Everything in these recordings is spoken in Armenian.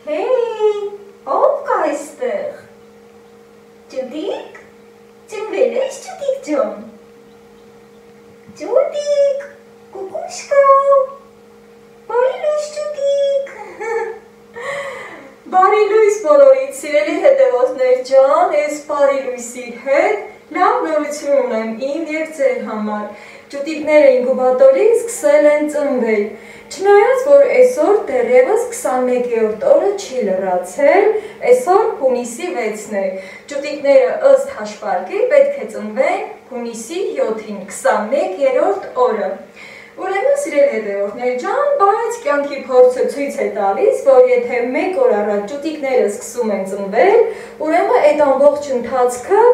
Hey, ով կա այստեղ։ Ջուդիկ, ծնվել ես Ջուդիկ ջան։ Ջուդիկ, կուկուշկա։ Բարի լույս Ջուդիկ։ Բարի լույս բոլորիդ, սիրելի հետևորդներ ջան, ես բարի լույսի հետ լավ նորություն ունեմ իմ և ձեր համար։ Ջուդիկները ինկուբատորի սկսել են ծնվել։ Չնայած, որ այսօր դեռևս 21-րդ օրը չի լրացել, այսօր հունիսի 6-ն է։ Ջուդիկները ըստ հաշվարկի պետք է ծնվեն հունիսի 7-ին, 21-րդ օրը։ Ուրեմն սիրելի հետևորդներ ջան, բայց կյանքի փորձը ցույց է տալիս, որ եթե 1 օր առաջ ջուդիկները սկսում են ծնվել, ուրեմն այդ ամբողջ ընթացքը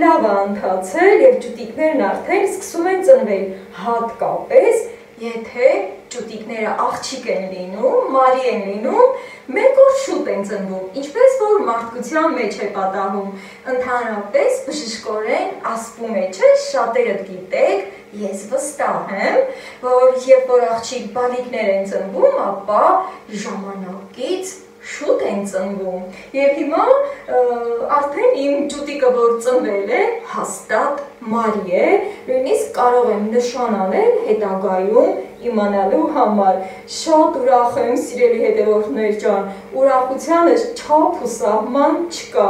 լավ է ընթացել և ջուդիկներն արդեն սկսում են ծնվել, հատկապես եթե ջուդիկները աղջիկ են լինում, մարի են լինում, 1 օր շուտ են ծնվում, ինչպես որ մարդկության մեջ է պատահում, ընդհանրապես բժշկորեն ասվում է, չէ, շատերդ գիտեք, ես վստահ եմ, որ երբ որ աղջիկ բալիկներ են ծնվում, ապա ժամանակից շուտ են ծնվում և հիմա արդեն իմ ջուդիկը, որ ծնվել է, հաստատ մարի է, նույնիսկ կարող եմ նշան անել հետագայում իմանալու համար։ Շատ ուրախ եմ, սիրելի հետևորդներ ջան, ուրախությանս չափ ու սահման չկա։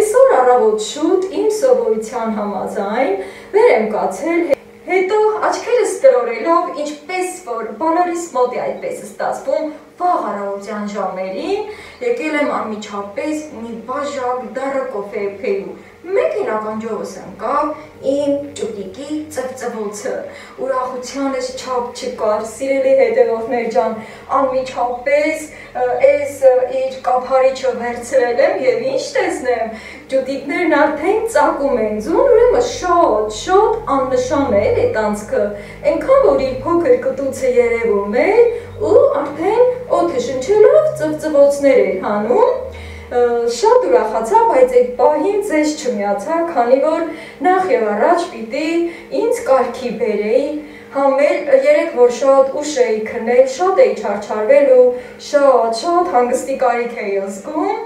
Այսօր առավոտ շուտ իմ սովորության համաձայն վեր եմ կացել, հետո աչքերս տրորելով, ինչպես որ բոլորիս մոտ է այդպես ստացվում, վաղ առավոտյան ժամերին եկել եմ անմիջապես մի բաժակ դառը կոֆե փելու։ Մեկ էլ ականջովս ընկավ իմ ջուդիկի ծվծվոցը, ուրախությանս չափ չկար, սիրելի հետևորդներ ջան, անմիջապես այս իր կափարիչը վերցրել եմ և ինչ տեսնեմ, ջուդիկներն արդեն ծակում են ձուն, ուրեմն շատ աննշան է այդ անցքը, այնքան որ իր փոքր կտուցը երևում էր ու արդեն օդը շնչելով ծվծվոցներ էր հանում։ Շատ ուրախացա, բայց այդ պահին ձեզ չմիացա, քանի որ նախ և առաջ պիտի ինձ կարգի բերեի, երեկ որ շատ ուշ էի քնել, շատ էի չարչարվել ու շատ հանգստի կարիք էի զգում,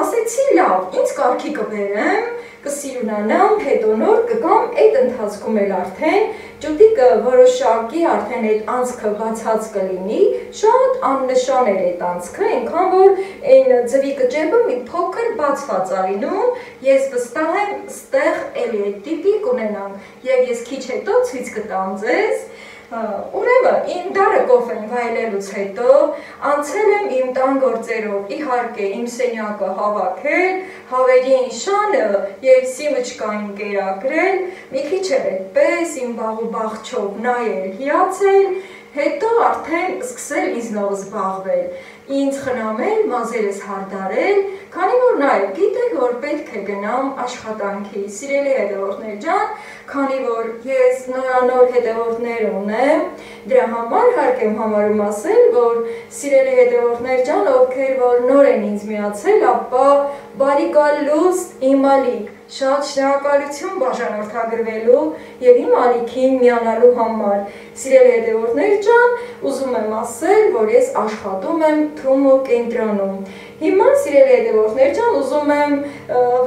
ասեցի լավ, ինձ կարգի կբերեմ, կսիրունանամ, հետո նոր կգամ, այդ ընթացքում էլ արդեն ջուդիկը որոշակի արդեն այդ անցքը բացած կլինի, շատ աննշան էր այդ անցքը, այնքան որ այն ձվի կճեպը մի փոքր բացված է լինում, ես վստահ եմ ստեղ էլի այդ տիպի կունենամ և ես քիչ հետո ցույց կտամ ձեզ։ Ուրեմն իմ դառը կոֆեն վայելելուց հետո անցել եմ իմ տան գործերով, իհարկե իմ սենյակը հավաքել, հավերին շանը և սիմչկային կերակրել, մի քիչ էլ այդպես իմ բաղ ու բաղչով նայել, հիացել, հետո արդեն սկսել ինձնով զբաղվել, ինձ խնամել, մազերս հարդարել, քանի որ նաև գիտեք, որ պետք է գնամ աշխատանքի, սիրելի հետևորդներ ջան, քանի որ ես նորանոր հետևորդներ ունեմ, դրա համար հարկ եմ համարում ասել, որ սիրելի հետևորդներ ջան, ովքեր որ նոր են ինձ միացել, ապա բարիկալ լուստ իմ ալիք, շատ շնորհակալություն բաժանորդագրվելու և իմ ալիքին միանալու համար։ Սիրելի հետևորդներ ջան, ուզում եմ ասել, որ ես աշխատում եմ Թումո կենտրոնում։ Հիմա սիրելի հետևորդներ ջան, ուզում եմ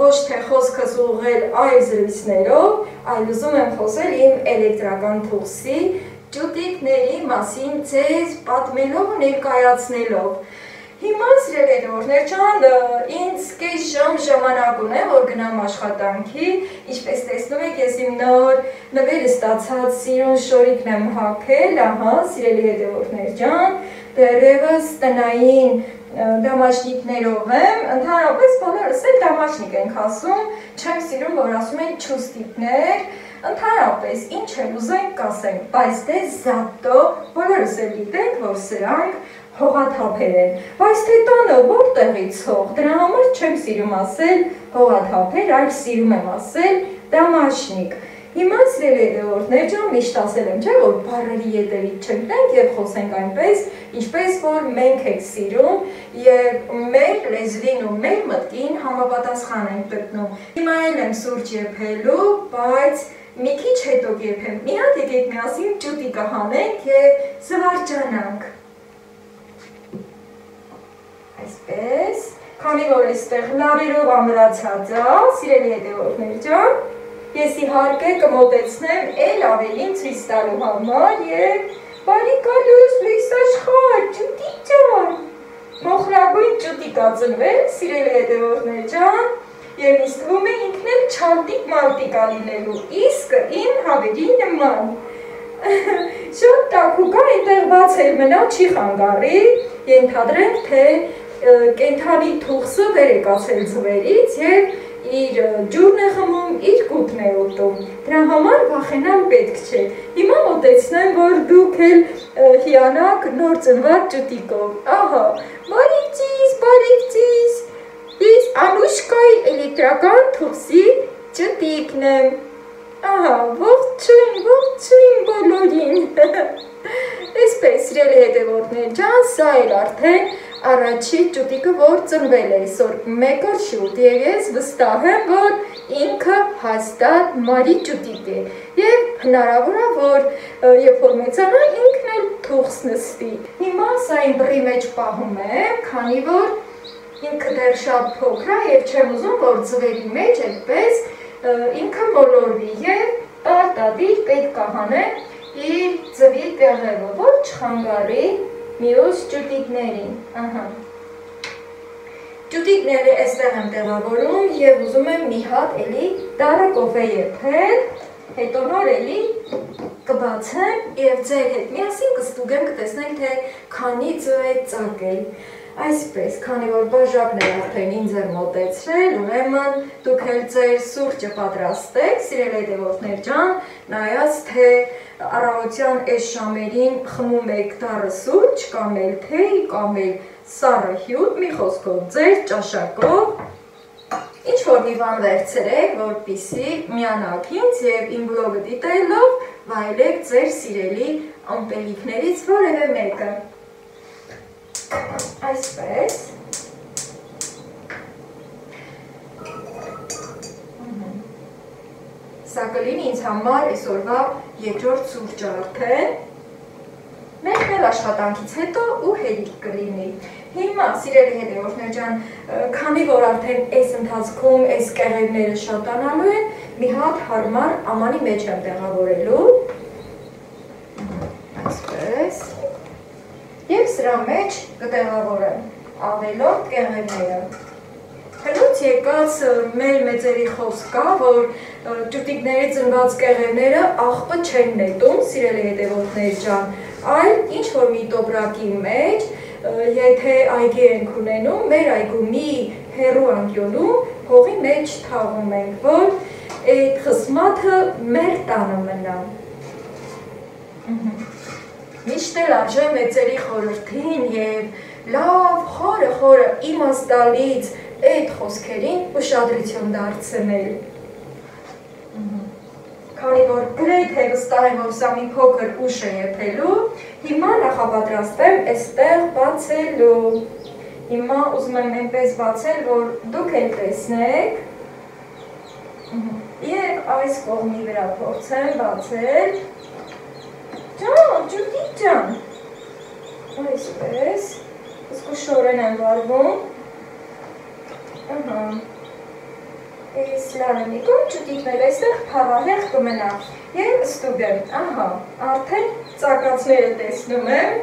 ոչ թե խոսքս ուղղել այլ զրույցներով, այլ ուզում եմ խոսել իմ էլեկտրական փուխսի ջուդիկների մասին ձեզ պատմելով ու ներկայացնելով։ Հիմա սիրելի հետևորդներ ջան, ինձ կես ժամ ժամանակ ունեմ, որ գնամ աշխատանքի, ինչպես տեսնում եք, ես իմ նոր նվերը ստացած սիրուն շորիկն եմ հագել, ահա, սիրելի հետևորդներ ջան, դեռևս տնային դամաշնիկներով եմ, ընդհանրապես բոլորս էլ դամաշնիկ ենք ասում, չեմ սիրում, որ ասում են չուստիկներ, ընդհանրապես ինչ էլ ուզենք կասենք, բայց դե զատո բոլորս էլ գիտենք, որ սրանք հողաթափեր են, բայց թե տանը որտեղից հող, դրա համար չեմ սիրում ասել հողաթափեր, այլ սիրում եմ ասել դամաշնիկ։ Հիմա սիրելի հետևորդներ ջան, միշտ ասել եմ, չէ, որ բառերի ետևից չընկնենք և խոսենք այնպես, ինչպես որ մենք եք սիրում և մեր լեզվին ու մեր մտքին համապատասխան ենք գտնում։ Հիմա էլ եմ սուրճ եփելու, բայց մի քիչ հետո կեփեմ։ Մի հատ եկեք միասին ջուդիկը հանենք և զվարճանանք։ քանի որ այստեղ լարերով ամրացած է, սիրելի հետևորդներ ջան, ես իհարկե կմոտեցնեմ էլ ավելին ցույց տալու համար եւ բարի գալուս լույս աշխարհ, ջուտի ջան, մոխրագույն ջուտի կածնվել, սիրելի հետևորդներ ջան, եւ ինձ թվում է ինքն էլ չալտիկ մալտիկ ալինելու, իսկ իմ հավերի նման։ Շատ տաքուկ է, այնտեղ բաց էլ մնա չի խանգարի, ենթադրենք, թե կենդանի թուղսը վեր է կացել ձվերից եւ իր ջուրն է խմում, իր կուտն է ուտում։ Դրա համար վախենալ պետք չէ։ Հիմա մոտեցնեմ, որ դուք էլ հիանաք նոր ծնված ջուտիկով։ Ահա, բարիք ձեզ, ես Անուշկայի էլեկտրական թուղսի ջուտիկն եմ։ Ահա, ողջույն բոլորին։ Այսպես, սիրելի հետևորդներ ջան, սա էլ արդեն առաջի ջուտիկը, որ ծնվել է այսօր 1 օր շուտ, եւ ես վստահ եմ, որ ինքը հաստատ մարի ջուտիկ է, եւ հնարավոր է, որ երբ որ մեծանա, ինքն էլ թուղս նստի։ Հիմա սա իմ բռի մեջ պահում եմ, քանի որ ինքը դեռ շատ փոքր է եւ չեմ ուզում, որ ձվերի մեջ այդպես ինքը մոլորվի եւ պարտադիր պետք է հանեմ իր ձվի տեղերը, որ չխանգարի մյուս ջուտիկներին, ահա։ Ջուտիկները այստեղ եմ տեղավորում եւ ուզում եմ մի հատ էլի դառը կոֆե եփել, հետո նոր էլի կբացեմ եւ ձեր հետ միասին կստուգեմ, կտեսնենք, թե քանի ձու է ծակել։ Այսպես, քանի որ բաժակն է արդեն ինձ է մոտեցրել, ուրեմն դուք էլ ձեր սուրճը պատրաստեք, սիրելի հետևորդներ ջան, նայած թե առավոտյան այս ժամերին խմում եք դառը սուրճ, կամ էլ թեյ, կամ էլ սառը հյութ, մի խոսքով ձեր ճաշակով ինչ որ մի բան վերցրեք, որպեսզի միանաք ինձ եւ իմ բլոգը դիտելով վայելեք ձեր սիրելի ըմպելիքներից որևէ մեկը։ Այսպես Սա կլինի ինձ համար այսօրվա երկրորդ սուրճը արդեն Մեկն էլ աշխատանքից հետո ու հերիք կլինի Հիմա, սիրելի հետևորդներ ջան, քանի որ արդեն այս ընթացքում այս կեղևները շատանալու են մի հատ հարմար ամանի մեջ եմ տեղավորելու Այսպես Եվ սրա մեջ կտեղավորեմ ավելորդ կեղևները Հենց եկած մեր մեծերի խոսք կա, որ ջուտիկների ծնված կեղևները աղբը չեն նետում, սիրելի հետևորդներ ջան, այլ ինչ որ մի տոպրակի մեջ, եթե այգի ենք ունենում, մեր այգու մի հեռու անկյունում հողի մեջ թաղում ենք, որ այդ խսմաթը մեր տանը մնա։ Միշտ էլ արժե մեծերի խորհրդին եւ լավ խորը իմաստալից այդ խոսքերին ուշադրություն դարձնել։ Քանի որ գրեթե վստահ եմ, որ սա մի փոքր ուշ է եփելու, հիմա նախապատրաստեմ այստեղ բացելու։ Հիմա ուզում եմ այնպես բացել, որ դուք էլ տեսնեք։ Եվ այս կողմի վրա փորձեմ բացել։ Ջան, ջուտիկ ջան, այսպես, զգուշորեն եմ վարվում, այս լարենիկում ջուտիկներ այստեղ փառահեղ կմնա և ստուգեմ, ահա, արդեն ծակացները տեսնում եմ,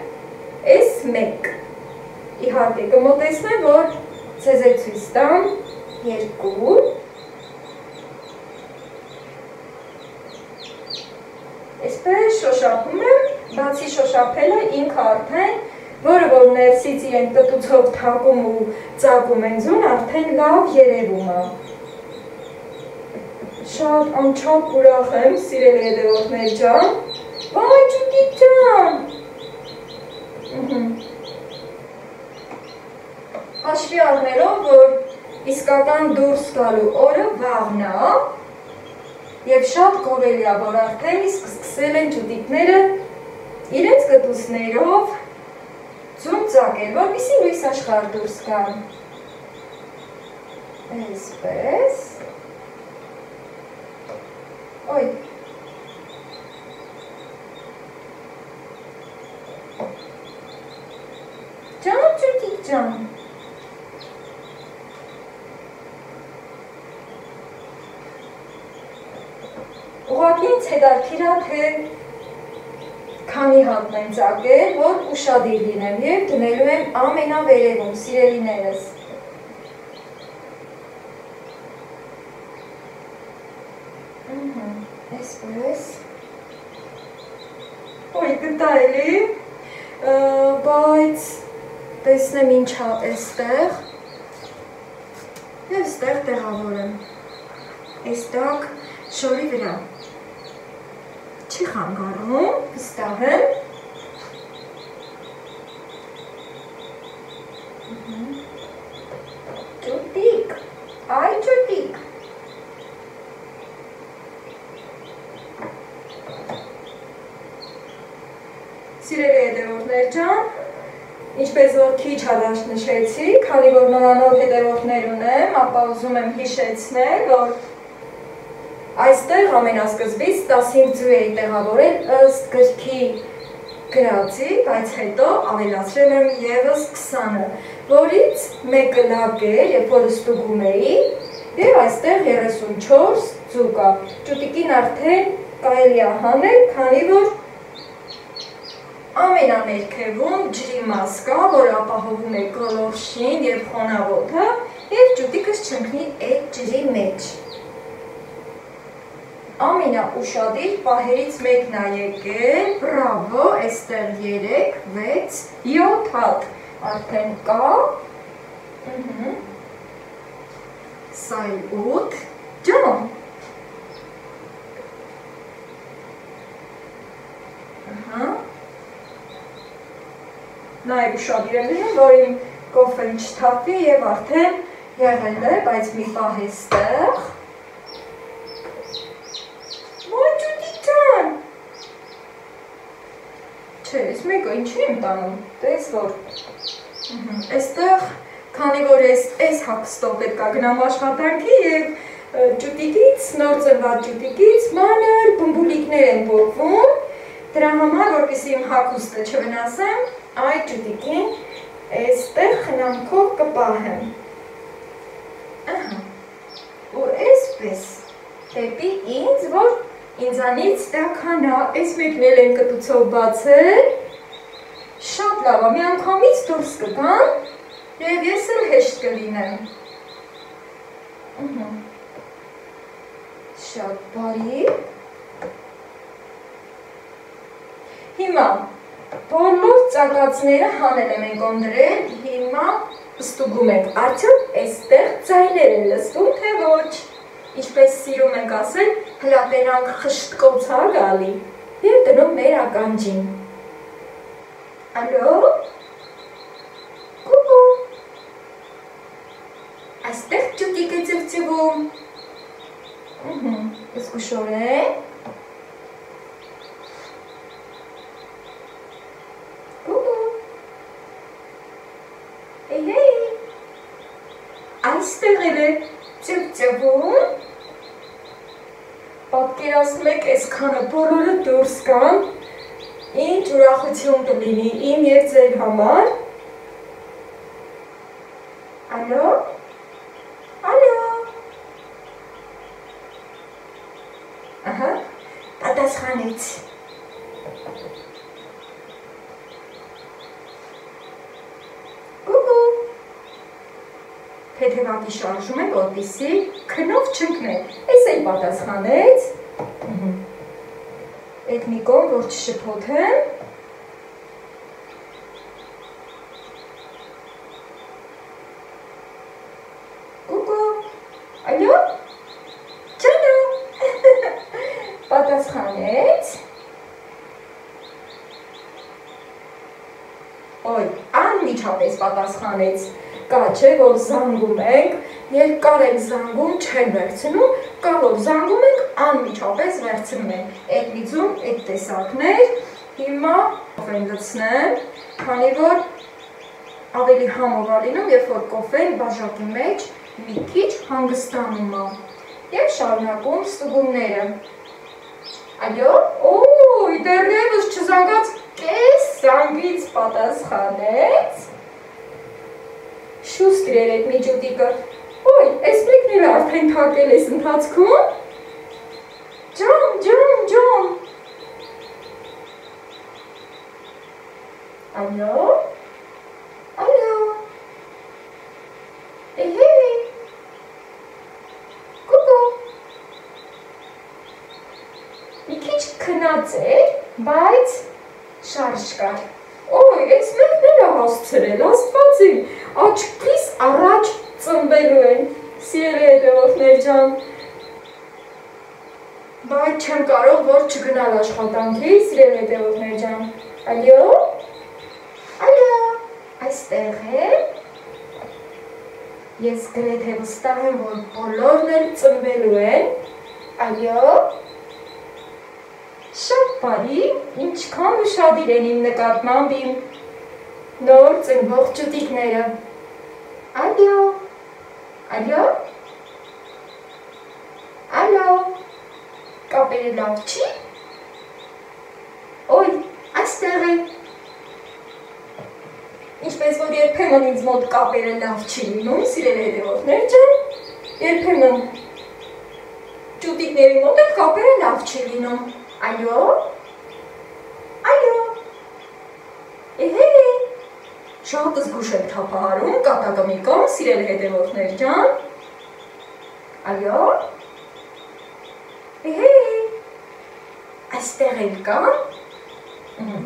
այս մեկ, իհարկե կմոտեցնեմ, որ ձեզ է ցույց տամ երկու, Այսպես շոշափում եմ, բացի շոշափելը ինքը արդեն, որը որ ներսից իրեն կտուցով թակում ու ծակում են ձուն, արդեն լավ երևում է։ Շատ անչափ ուրախ եմ, սիրելի հետևորդներ ջան։ Վայ ջուտիկ ջան։ Հաշվի առնելով, որ իսկական դուրս գալու օրը վաղն է, Եվ շատ գովելի է, որ արդեն իսկ սկսել են ջուտիկները իրենց կտուսներով ձուն ծակել, որպեսզի լույս աշխարհ դուրս գան։ Այսպես։ Ոյ։ Ջան, ջուտիկ ջան։ ինձ հետաքրքիր է, թե քանի հատն եմ ծագել, որ ուշադիր լինեմ եւ դնելու եմ ամենավերևում, սիրելիներս։ Այսպես։ Ոյ, գտա էլի, բայց տեսնեմ ինչա էստեղ և ստեղ տեղավորեմ, էստակ շորի վրա, չի խանգարում, վստահ եմ, ճուտիկ, այ ճուտիկ, Սիրելի հետևորդներ ջան, ինչպես որ քիչ հadaş նշեցի, քանի որ նորանոր հետևորդներ ունեմ, ապա ուզում եմ հիշեցնել, որ այստեղ ամենասկզբից 15 ձու էի տեղավորել ըստ գրքի գրածի, բայց հետո ավելացրել եմ ևս 20-ը, որից մեկը լավ էր, երբ որ ստուգում էի, և այստեղ 34 ձու կա։ Ճուտիկին արդեն կարելի է հանել, քանի որ ամենաներքևում ջրի մաս կա, որ ապահովում է գոլորշին և խոնավոթը և ճուտիկս չընկնի այդ ջրի մեջ։ Ամենաուշադիր պահերից մեկն է եկել, բրավո, այստեղ 3, 6, 7 հատ արդեն կա, սա 8, ջան, Նաև ուշադիր եմ լինում, որ իմ կոֆեն չթափվի և արդեն եղել է, բայց մի պահ էստեղ։ Ոյ ճուտիկ ջան։ Չէ, ես մեկը ինչի եմ տանում, տես որ։ Էստեղ, քանի որ ես հագստով պետք է գնամ աշխատանքի և ճուտիկից, նոր ծնված ճուտիկից մանր բմբուլիկներ են բոկվում, դրա համար, որպեսզի իմ հագուստը չվնասեմ, այդ ճուտիկին էստեղ խնամքով կպահեմ։ Ու էսպես դեպի ինձ, որ ինձանից տականա, էս մեկն էլ են կտուցով բացել, շատ լավ, մի անգամից դուրս կգան և ես էլ հեշտ կլինեմ։ Շատ բարի։ Հիմա բոլոր ծակածները հանել եմ ենք ոնդրել, հիմա ստուգում ենք, արդյոք էստեղ ձայներ են լսվում, թե ոչ, ինչպես սիրում ենք ասել, հլատենանք խշտկոց հա գալի, և դնում մեր ականջին։ Ալո, կուկու, այստեղ ճուտիկ է ծվծվում, զգուշոր է, այստեղ էլ է ծվծվում, պատկերացնում եք այսքանը բոլորը դուրս կան, ինչ ուրախություն կլինի իմ և ձեր համար։ Ալո, ալո, ահա, պատասխանեց։ Թեթևակի շարժում ենք, որպեսզի քնով չընկնել, այս էլ պատասխանեց, այդ մի կողմ, որ չշփոթեմ, կուկու, ալո, ջանո, պատասխանեց, ոյ, անմիջապես պատասխանեց, կա չէ, որ զանգում ենք, երկար ենք զանգում, չեն վերցնում, կա որ զանգում ենք, անմիջապես վերցնում ենք, այդ լիձում, այդ տեսակներ, հիմա կոֆեն լցնեմ, քանի որ ավելի համով է լինում, երբ որ կոֆեն բաժակի մեջ մի քիչ հանգստանում է, և շարունակում ստուգումները, ալո, ոյ, դեռևս չզանգած կես զանգից պատասխանեց, շուստր էր այդ մի ճուտիկը, ոյ, այս մեկն էլ արդեն թակել ես ընթացքում, ջան, Ալո։ Ալո։ Էհե։ Կուկու։ Մի քիչ քնած էր, բայց շարժ կար։ Ոյ, այս մեկն էլ է հասցրել, աստված իմ, աչքիս առաջ ծնվելու են, սիրելի հետևորդներ ջան։ Բայց չեմ կարող, որ չգնալ աշխատանքի, սիրելի հետևորդներ ջան։ Ալո։ Ալո, այստեղ է։ Ես գրեթե վստահ եմ, որ բոլորն էլ ծնվելու են։ Ալո։ Շատ բարի, ինչքան ուշադիր են իմ նկատմամբ իմ նոր ծնվող ճուտիկները։ Ալո։ Ալո։ Ալո։ Կապերը լավ չի։ Ոյ, այստեղ է։ Ինչպես որ երբեմն ինձ մոտ կապերը լավ չի լինում, սիրելի հետևորդներ ջան, երբեմն ճուտիկների մոտ էլ կապերը լավ չի լինում։ Ալո։ Ալո։ Էհե։ Շատ զգուշ եք թափահարում, կատակը մի կողմ, սիրելի հետևորդներ ջան։ Ալո։ Էհե։ Այստեղ էլ կան։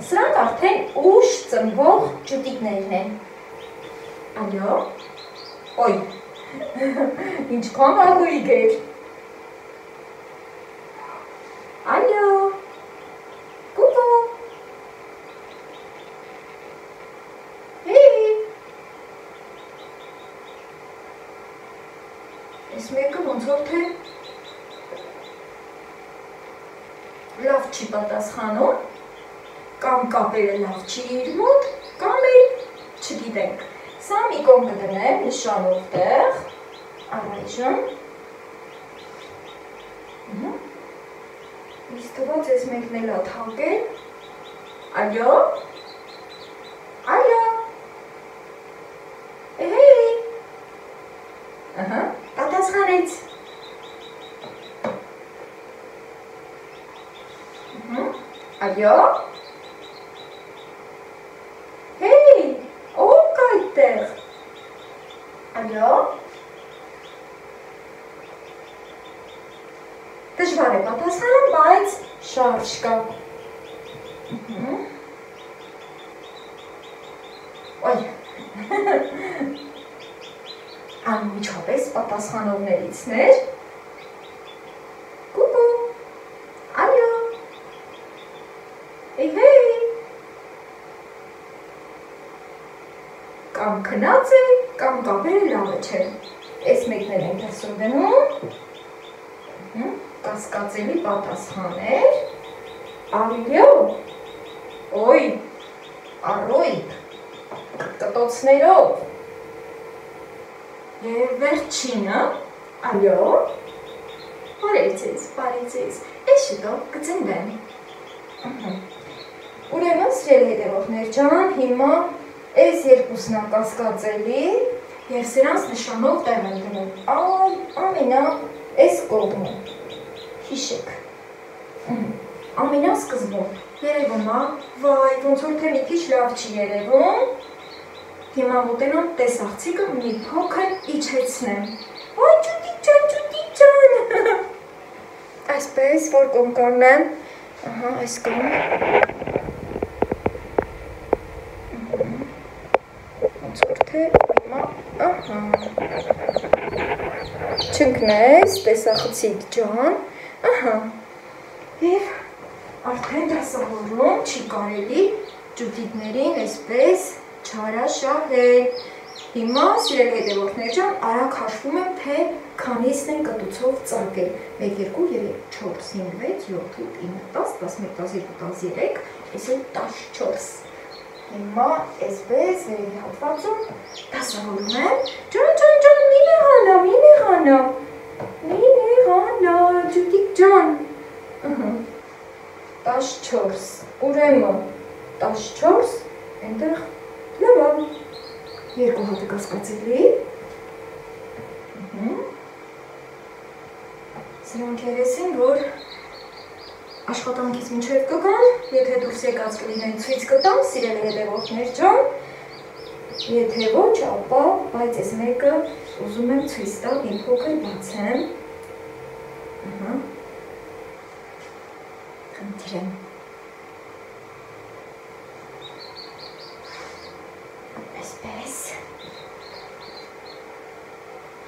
Սրանք արդեն ուշ ծնվող ճուտիկներն են։ Ալո։ Ոյ։ Ինչքան աղույկ էր։ Ալո։ Կուկու։ Հեյ։ Այս մեկը ոնց որ թե լավ չի պատասխանում, կամ կապերը լավ չի իր մոտ, կամ էլ չգիտենք։ Սա մի կողմ կդնեմ նշանով տեղ, առայժմ։ Ինձ թվաց ես մեկն էլ աթաղել։ Ալո։ Ալո։ Էհե։ Ահա, պատասխանեց։ Ալո։ Հեյ, ով կա այդտեղ։ Ալո։ Դժվար է պատասխանում, բայց շարժ կա։ Ոյ։ Անմիջապես պատասխանողներիցներ։ Կուկու։ Ալո։ Էհե։ Կամ քնած է, կամ կապերը լավը չէ։ Այս մեկն էլ ենք այսօր դնում։ Կասկածելի պատասխաներ։ Ալո։ Ոյ, առոյք, կտոցներով։ Եվ վերջինը, ալո։ Բարև ձեզ, ես շուտով կծնվեմ։ Ուրեմն սիրելի հետևորդներ ջան, հիմա այս երկուսն կասկածելի եւ սրանց նշանով տեղ են դնում։ Ամենա այս կողմը։ Հիշեք։ Ամենասկզբում երևում է, վայ, ոնց որ թե մի քիչ լավ չի երևում։ Հիմա մոտենամ տեսախցիկը մի փոքր իջեցնեմ։ Ոյ, ճուտիկ ջան։ Այսպես որ կողմ կառնեմ, ահա, այս կողմ։ Ոնց որ թե հիմա, ահա։ Չընկնես, տեսախցիկ ջան, ահա։ Եվ արդեն դասավորում չի կարելի ճուտիկներին այսպես չարաշահել։ Հիմա սիրելի հետևորդներ ջան, արագ հաշվում եմ, թե քանիսն են կտուցով ծագել։ 1, 2, 3, 4, 5, 6, 7, 8, 9, 10, 11, 12, 13, 14։ Հիմա այսպես վերևի հատվածում դասավորում եմ։ Ջան, մի նեղանա, ճուտիկ ջան։ 14, ուրեմն 14, այնտեղ լավ, երկու հատը կասկածելի։ Սրանք երեսին, որ Աշխատանքից մինչև կգամ, եթե դուրս եկած կլինեն ցույց կտամ, սիրելի հետևորդներ ջան, եթե ոչ, ապա բայց այս մեկը ուզում եմ ցույց տալ, մի փոքր բացեմ։ Ահա։ Խնդրեմ։ Այսպես։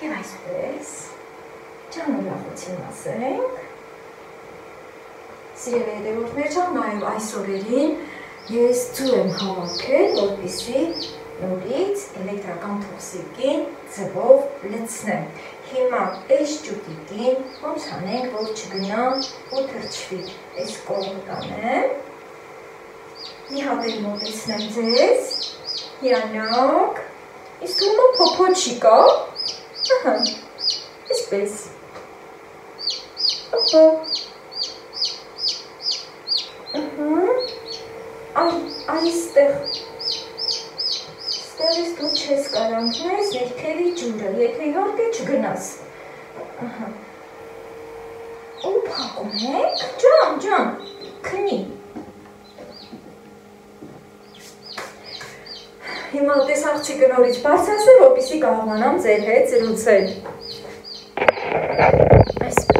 Եվ այսպես։ Ճանաչություն ասենք։ Սիրելի հետևորդներ ջան, նաև այս օրերին ես ձու եմ հավաքել, որպեսզի նորից էլեկտրական թոքսիկին ձևով լցնեմ։ Հիմա այս ճուտիկին ոնց անենք, որ չգնա ու թրջվի։ Այս կողմը տանեմ։ Մի հատ էլ մոտեցնեմ ձեզ։ Հիանոք։ Իսկ հիմա փոփոչի կա։ Ահա։ Այսպես։ Ապա։ Այստեղ ստեղից դու չես կարանքնես ներքևի ջուրը, եթե իհարկե չգնաս։ Ու փակում եք, ջան, քնի։ Հիմա տես աղջիկը նորից բարձրացնեմ, որպեսզի կարողանամ ձեր հետ զրուցել։ Այսպես։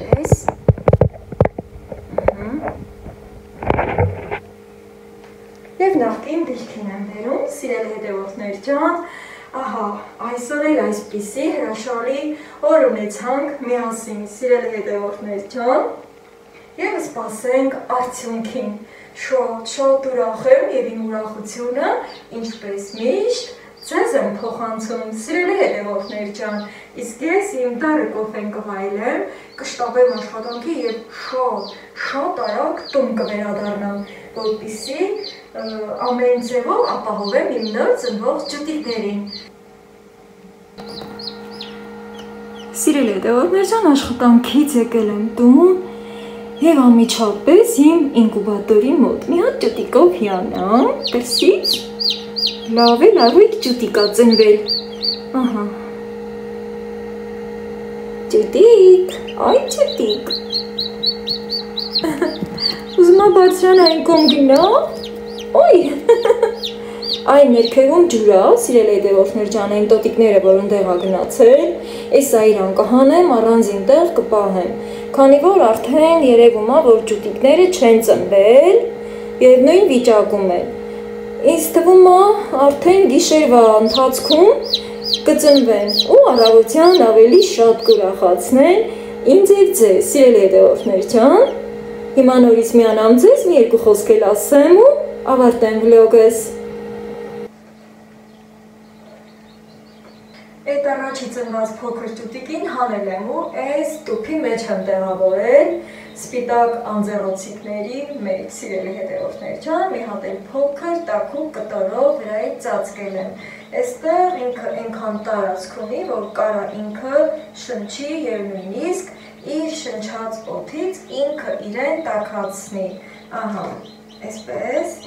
Եվ նախկին դիրքին եմ բերում, սիրելի հետևորդներ ջան, ահա, այսօր էլ այսպիսի հրաշալի օր ունեցանք միասին, սիրելի հետևորդներ ջան, եւ սպասենք արդյունքին, շատ ուրախ եմ եւ իմ ուրախությունը, ինչպես միշտ, ձեզ եմ փոխանցում, սիրելի հետևորդներ ջան, իսկ ես իմ դառը կոֆեն կվայելեմ, կշտապեմ աշխատանքի եւ շատ արագ տուն կվերադառնամ, որպեսզի ամեն ձևով ապահովեմ իմ նոր ծնվող ճուտիկներին։ Սիրելի հետևորդներ ջան, աշխատանքից եկել եմ տուն եւ անմիջապես իմ ինկուբատորի մոտ մի հատ ճուտիկով հիանամ, տեսից լավ է, լավույթ ճուտիկ ա ծնվել։ Ահա։ Ճուտիկ, այ ճուտիկ։ Ուզում ա բարձրանային կողմ գնա։ Ոյ, այն ներքևում ջուր ա, սիրելի հետևորդներ ջան, այն տոտիկները, որ ընդեղ ա գնացել, այս այրան կհանեմ, առանձին տեղ կպահեմ, քանի որ արդեն երևում ա, որ ճուտիկները չեն ծնվել եւ նույն վիճակում են։ Ինձ թվում ա, արդեն գիշերվա ընթացքում կծնվեն ու առավոտյան ավելի շատ կուրախացնեն ինձ եւ ձեզ, սիրելի հետևորդներ ջան։ Հիմա նորից միանամ ձեզ, մի երկու խոսք էլ ասեմ ու ավարտեմ վլոգս։ Այդ առաջի ծնված փոքր ճուտիկին հանել եմ ու այս տուփի մեջ եմ տեղավորել սպիտակ անձեռոցիկների մեջ, սիրելի հետևորդներ ջան, մի հատ էլ փոքր տաքուկ կտորով վրայից ծածկել եմ։ Այստեղ ինքը այնքան տարածք ունի, որ կարա ինքը շնչի եւ նույնիսկ իր շնչած օդից ինքը իրեն տաքացնի։ Ահա, այսպես։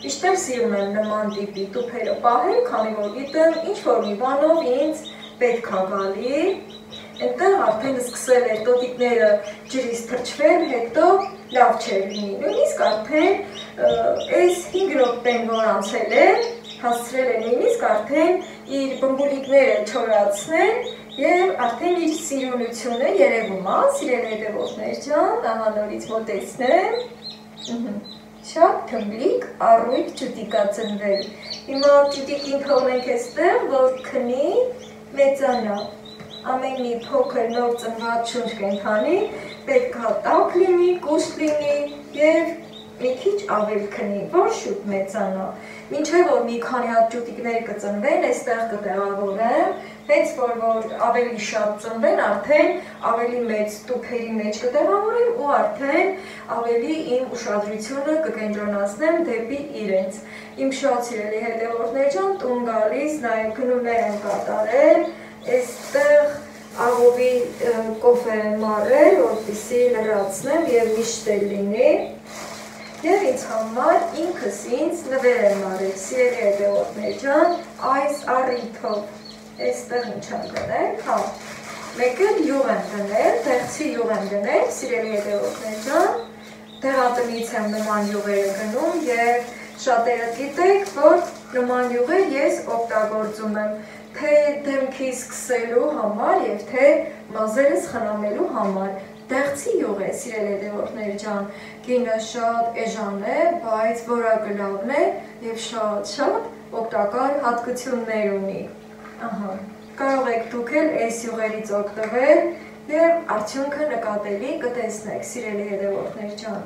Իշտեղ սիրում եմ նման տիպի տուփերը պահել, քանի որ գիտեմ ինչ-որ մի բանով ինձ պետք ա գալի։ Այնտեղ արդեն սկսել է տոտիկները ջրից թրջվել, հետո լավ չէր լինի։ Նույնիսկ արդեն այս 5 րոպեն որ անցել է, հասցրել է նույնիսկ արդեն իր բմբուլիկները չորացնել եւ արդեն իր սիրունությունը երևում ա, սիրելի հետևորդներ ջան, ահա նորից մոտեցնեմ։ Շատ թմբլիկ առույգ ճուտիկ ա ծնվել։ Հիմա ճուտիկին թողնենք այստեղ, որ քնի, մեծանա։ Ամեն մի փոքր նոր ծնված շունչ կենդանի պետք ա տաք լինի, կուշտ լինի եւ մի քիչ ավել քնի, որ շուտ մեծանա։ Մինչև որ մի քանի հատ ճուտիկներ կծնվեն, այստեղ կտեղավորեմ, հենց որ ավելի շատ ծնվեն, արդեն ավելի մեծ տուփերի մեջ կտեղավորեմ ու արդեն ավելի իմ ուշադրությունը կկենտրոնացնեմ դեպի իրենց։ Իմ շատ սիրելի հետևորդներ ջան, տուն գալիս, նաև գնումներ եմ կատարել, այստեղ աղովի կոֆե եմ մարել, որպեսզի լրացնեմ եւ միշտ լինի։ Եվ ինձ համար ինքս ինձ նվեր եմ արել, սիրելի հետևորդներ ջան, այս առիթով, այստեղ ինչ եմ գնել, հա, մեկ էլ յուղ եմ դնել, դեղցի յուղ եմ դնել, սիրելի հետևորդներ ջան, դեղատնից եմ նման յուղերը գնում և շատերը գիտեք, որ նման յուղեր ես օգտագործում եմ թե դեմքի սկսելու համար և թե մազերս խնամելու համար։ Դեղցի յուղ է, սիրելի հետևորդներ ջան, գինը շատ էժան է, բայց որակը լավն է և շատ օգտակար հատկություններ ունի։ Կարող եք դուք էլ այս յուղերից օգտվել և արդյունքը նկատելի կտեսնեք, սիրելի հետևորդներ ջան։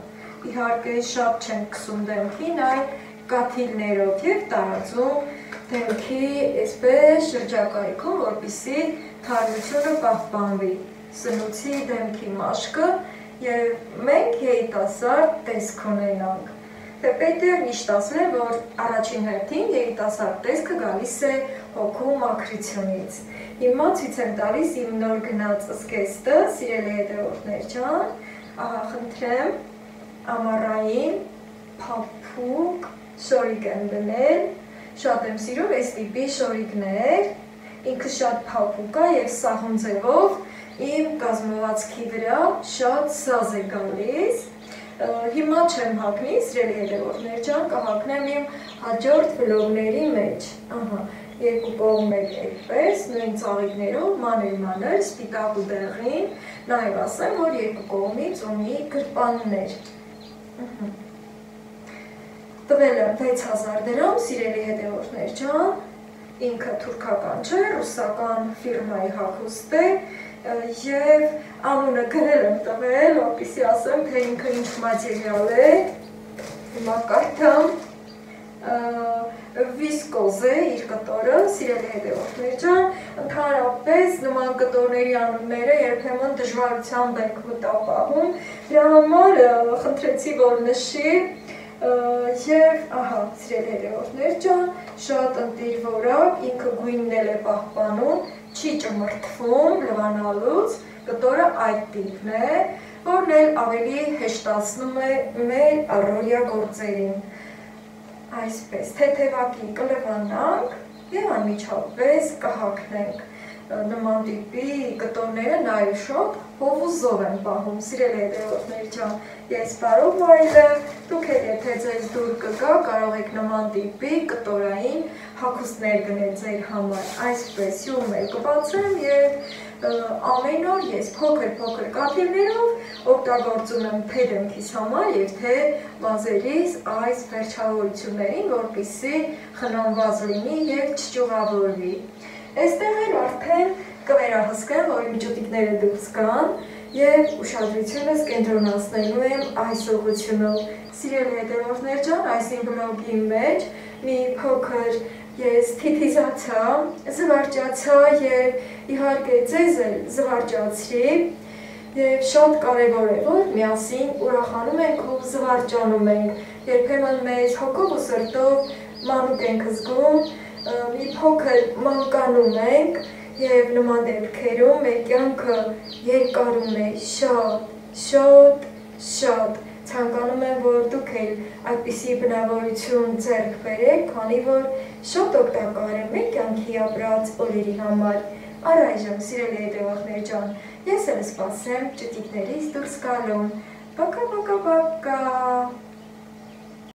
Իհարկե շատ չենք քսում դեմքին, այլ կաթիլներով և տարածում դեմքի այսպես շրջակայքում, որպեսզի թարմությունը պահպանվի, սնուցի դեմքի մաշկը և մենք երիտասարդ տեսք ունենանք։ Պետք է միշտ ասել, որ առաջին հերթին երիտասարդ տեսքը գալիս է հոգու մաքրությունից։ Հիմա ցույց եմ տալիս իմ նոր գնած զգեստը, սիրելի հետևորդներ ջան, ահա խնդրեմ, ամառային փափուկ շորիկ եմ դնել, շատ եմ սիրում այս տիպի շորիկներ, ինքը շատ փափուկ է և սահուն ձևով իմ կազմվածքի վրա շատ սազ է գալիս։ Հիմա չեմ հագնի, սիրելի հետևորդներ ջան, կհագնեմ իմ հաջորդ վլոգների մեջ։ Երկու կողմ էլ այդպես, նույն ծաղիկներով, մանր, սպիտակ ու դեղին, նաև ասեմ, որ երկու կողմից ունի գրպաններ։ Տվել եմ 6000 դրամ, սիրելի հետևորդներ ջան, ինքը թուրքական չէ, ռուսական ֆիրմայի հագուստ է և անունը գրել եմ տվել, որպեսզի ասեմ, թե ինքը ինչ մատերիալ է, հիմա կարդամ, վիսկոզ է իր կտորը, սիրելի հետևորդներ ջան, ընդհանրապես նման կտորների անունները երբեմն դժվարությամբ ենք մտապահում, դրա համար խնդրեցի, որ նշի և ահա, սիրելի հետևորդներ ջան, շատ ընտիր որակ, ինքը գույնն էլ է պահպանում, չի ճմրթվում լվանալուց, կտորը այդ տիպն է, որն էլ ավելի հեշտացնում է մեր առօրյա գործերին։ Այսպես, թեթևակի կլվանանք և անմիջապես կհագնենք։ Նման տիպի կտորները նաև շատ հով ու զով են պահում, սիրելի հետևորդներ ջան, ես բարով վայելը, դուք էլ եթե ձեզ դուր կգա, կարող եք նման տիպի կտորային հագուստներ գնել ձեր համար, այսպես յուղում էլ կբացեմ և ամեն օր ես փոքր կաթիլներով օգտագործում եմ թե դեմքիս համար և թե մազերիս այս վերջավորություններին, որպեսզի խնամված լինի և չճյուղավորվի։ Այստեղ էլ արդեն կվերահսկեմ, որ իմ ճուտիկները դուրս գան և ուշադրությունս կենտրոնացնելու եմ այս ուղղությունով։ Սիրելի հետևորդներ ջան, այս իմ վլոգի մեջ մի փոքր ես թիթիզացա, զվարճացա և իհարկե ձեզ էլ զվարճացրի և շատ կարևոր է, որ միասին ուրախանում ենք ու զվարճանում ենք, երբեմն մեզ հոգով ու սրտով մանուկ ենք զգում, մի փոքր մանկանում ենք և նման դեպքերում մեր կյանքը երկարում է շատ, ցանկանում եմ, որ դուք էլ այդպիսի բնավորություն ձեռք բերեք, քանի որ շատ օգտակար է մեր կյանքի ապրած օրերի համար։ Առայժմ, սիրելի հետևորդներ ջան, ես էլ սպասեմ ճուտիկներիս դուրս գալուն։ Պակա։